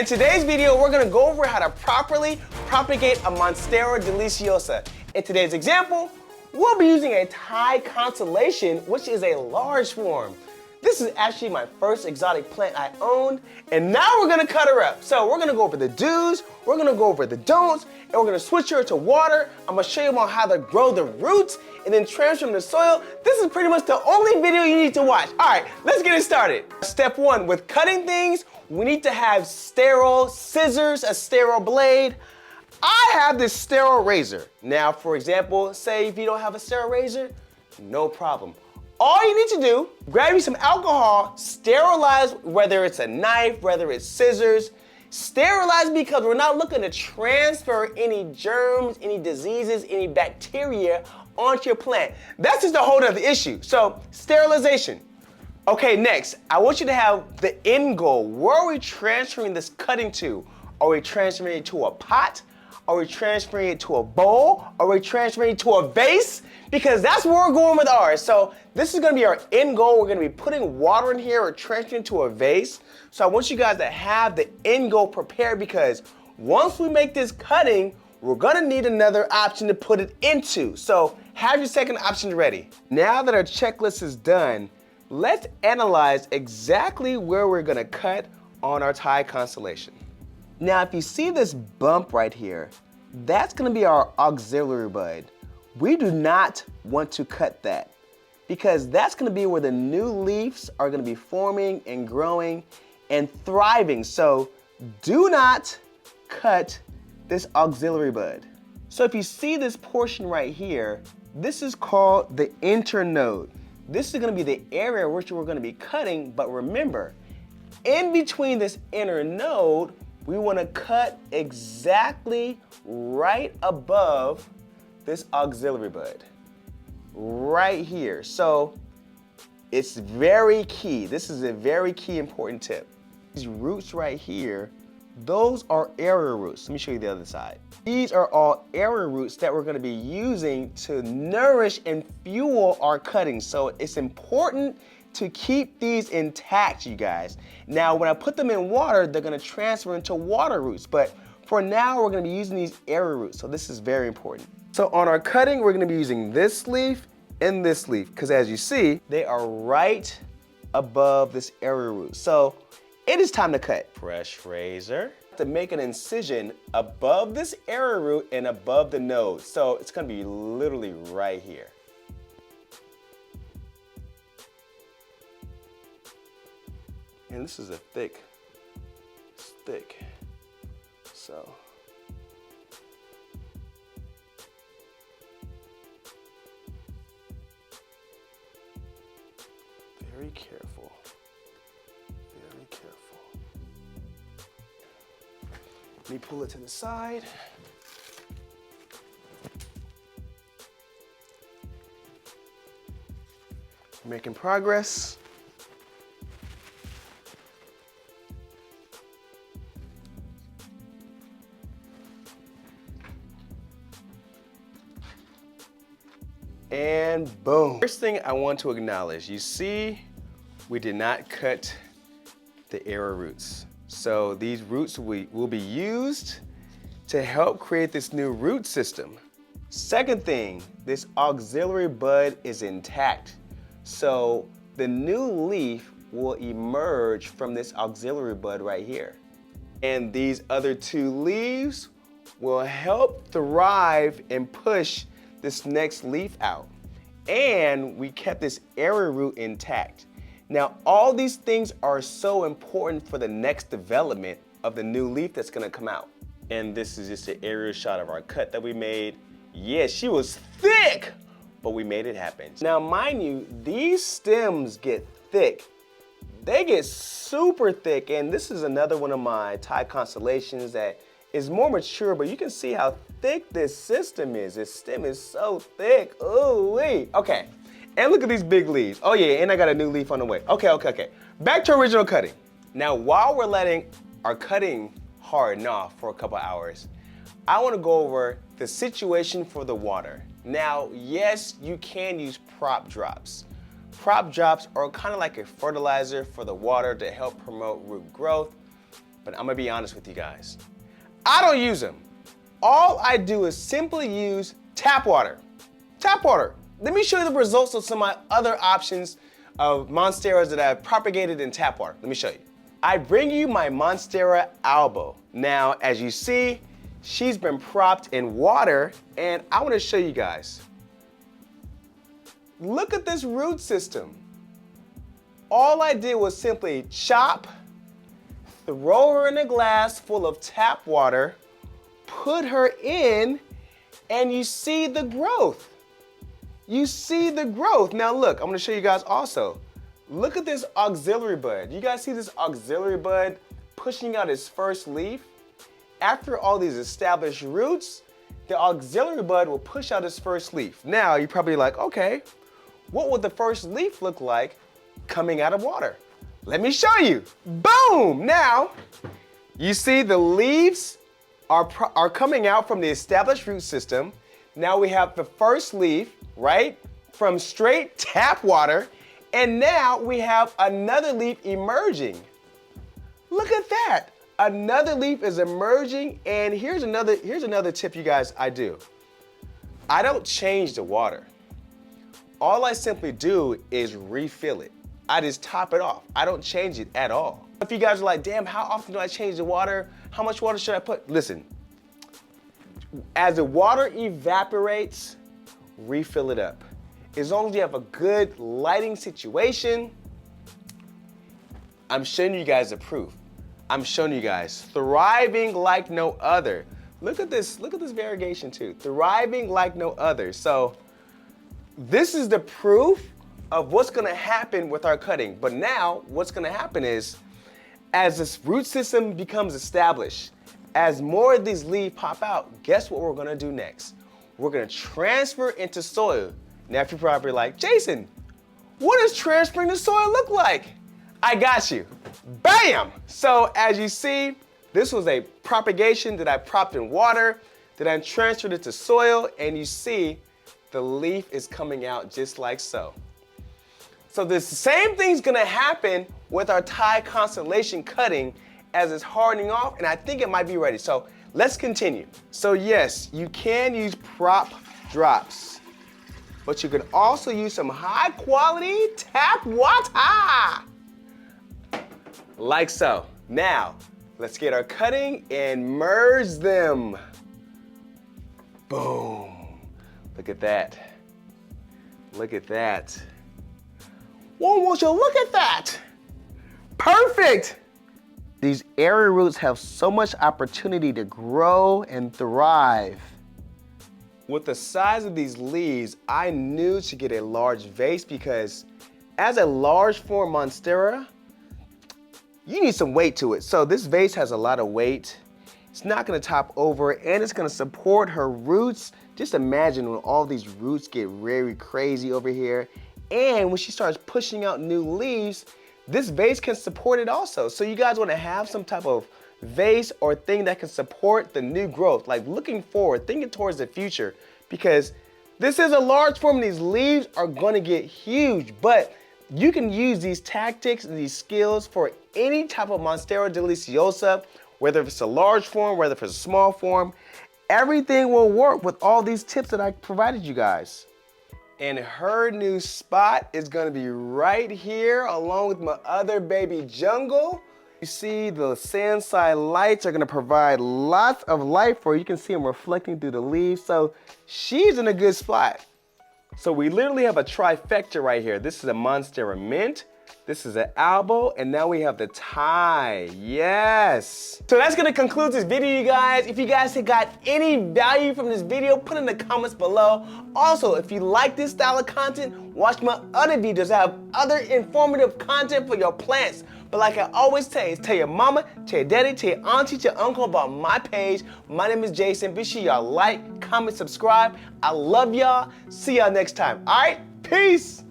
In today's video, we're gonna go over how to properly propagate a Monstera Deliciosa. In today's example, we'll be using a Thai constellation, which is a large form. This is actually my first exotic plant I owned, and now we're gonna cut her up. So we're gonna go over the do's, we're gonna go over the don'ts, and we're gonna switch her to water. I'm gonna show you on how to grow the roots and then transfer them to soil. This is pretty much the only video you need to watch. All right, let's get it started. Step one, with cutting things, we need to have sterile scissors, a sterile blade. I have this sterile razor. Now, for example, say if you don't have a sterile razor, no problem. All you need to do, grab you some alcohol, sterilize, whether it's a knife, whether it's scissors, sterilize because we're not looking to transfer any germs, any diseases, any bacteria onto your plant. That's just a whole other issue. So, sterilization. Okay, next, I want you to have the end goal. Where are we transferring this cutting to? Are we transferring it to a pot? Are we transferring it to a bowl? Are we transferring it to a vase? Because that's where we're going with ours. So this is gonna be our end goal. We're gonna be putting water in here or transferring it to a vase. So I want you guys to have the end goal prepared because once we make this cutting, we're gonna need another option to put it into. So have your second option ready. Now that our checklist is done, let's analyze exactly where we're gonna cut on our Thai constellation. Now, if you see this bump right here, that's gonna be our auxiliary bud. We do not want to cut that because that's gonna be where the new leaves are gonna be forming and growing and thriving. So do not cut this auxiliary bud. So if you see this portion right here, this is called the internode. This is gonna be the area which we're gonna be cutting, but remember, in between this inner node, we wanna cut exactly right above this auxiliary bud, right here. So it's very key. This is a very key important tip. These roots right here, those are area roots. Let me show you the other side. These are all area roots that we're gonna be using to nourish and fuel our cutting. So it's important to keep these intact, you guys. Now, when I put them in water, they're gonna transfer into water roots. But for now, we're gonna be using these area roots. So this is very important. So on our cutting, we're gonna be using this leaf and this leaf, because as you see, they are right above this area root. So it is time to cut. Fresh razor. To make an incision above this area root and above the node. So it's gonna be literally right here. And this is it's thick. So. Very careful, very careful. Let me pull it to the side. Making progress. And boom. First thing I want to acknowledge, you see, we did not cut the area roots. So these roots will be used to help create this new root system. Second thing, this auxiliary bud is intact. So the new leaf will emerge from this auxiliary bud right here. And these other two leaves will help thrive and push this next leaf out. And we kept this area root intact. Now, all these things are so important for the next development of the new leaf that's gonna come out. And this is just an aerial shot of our cut that we made. Yes, she was thick, but we made it happen. Now, mind you, these stems get thick. They get super thick, and this is another one of my Thai constellations that is more mature, but you can see how thick this system is. This stem is so thick. Ooh-wee. Okay, and look at these big leaves. Oh yeah, and I got a new leaf on the way. Okay. Back to original cutting. Now, while we're letting our cutting harden off for a couple hours, I wanna go over the situation for the water. Now, yes, you can use prop drops. Prop drops are kind of like a fertilizer for the water to help promote root growth. but I'm gonna be honest with you guys. I don't use them. All I do is simply use tap water. Tap water. Let me show you the results of some of my other options of Monsteras that I've propagated in tap water. Let me show you. I bring you my Monstera albo. Now, as you see, she's been propped in water, and I want to show you guys. Look at this root system. All I did was simply chop, throw her in a glass full of tap water, put her in, and you see the growth. You see the growth. Now look, I'm gonna show you guys also. Look at this auxiliary bud. You guys see this auxiliary bud pushing out its first leaf? After all these established roots, the auxiliary bud will push out its first leaf. Now you're probably like, okay, what would the first leaf look like coming out of water? Let me show you. Boom! Now, you see the leaves are coming out from the established root system. Now we have the first leaf, right, from straight tap water, and now we have another leaf emerging. Look at that. Another leaf is emerging, and here's another tip you guys I do. I don't change the water. All I simply do is refill it. I just top it off. I don't change it at all. If you guys are like, damn, how often do I change the water? How much water should I put? Listen, as the water evaporates, refill it up. As long as you have a good lighting situation, I'm showing you guys the proof. I'm showing you guys thriving like no other. Look at this variegation too. Thriving like no other. So this is the proof of what's gonna happen with our cutting. But now what's gonna happen is, as this root system becomes established, as more of these leaves pop out, guess what we're gonna do next? We're gonna transfer into soil. Now if you're probably like, Jason, what does transferring to soil look like? I got you. Bam! So as you see, this was a propagation that I propped in water, that I transferred it to soil, and you see the leaf is coming out just like so. So the same thing's gonna happen with our Thai constellation cutting as it's hardening off, and I think it might be ready. So let's continue. So yes, you can use prop drops, but you can also use some high quality tap water. Like so. Now, let's get our cutting and merge them. Boom. Look at that. Look at that. Whoa, won't you look at that? Perfect. These area roots have so much opportunity to grow and thrive. With the size of these leaves, I knew to get a large vase because as a large form Monstera, you need some weight to it. So this vase has a lot of weight. It's not gonna top over, and it's gonna support her roots. Just imagine when all these roots get very crazy over here, and when she starts pushing out new leaves, this vase can support it also. So you guys wanna have some type of vase or thing that can support the new growth, like looking forward, thinking towards the future, because this is a large form and these leaves are gonna get huge, but you can use these tactics and these skills for any type of Monstera Deliciosa, whether it's a large form, whether it's a small form. Everything will work with all these tips that I provided you guys. And her new spot is gonna be right here along with my other baby jungle. You see the sand side lights are gonna provide lots of light for her. You can see them reflecting through the leaves. So she's in a good spot. So we literally have a trifecta right here. This is a Monstera mint, this is an albo, and now we have the Thai. Yes. So that's gonna conclude this video, you guys. If you guys have got any value from this video, put it in the comments below. Also, if you like this style of content, watch my other videos that have other informative content for your plants. But like I always say, tell your mama, tell your daddy, tell your auntie, tell your uncle about my page. My name is Jason. Be sure y'all like, comment, subscribe. I love y'all. See y'all next time. All right, peace.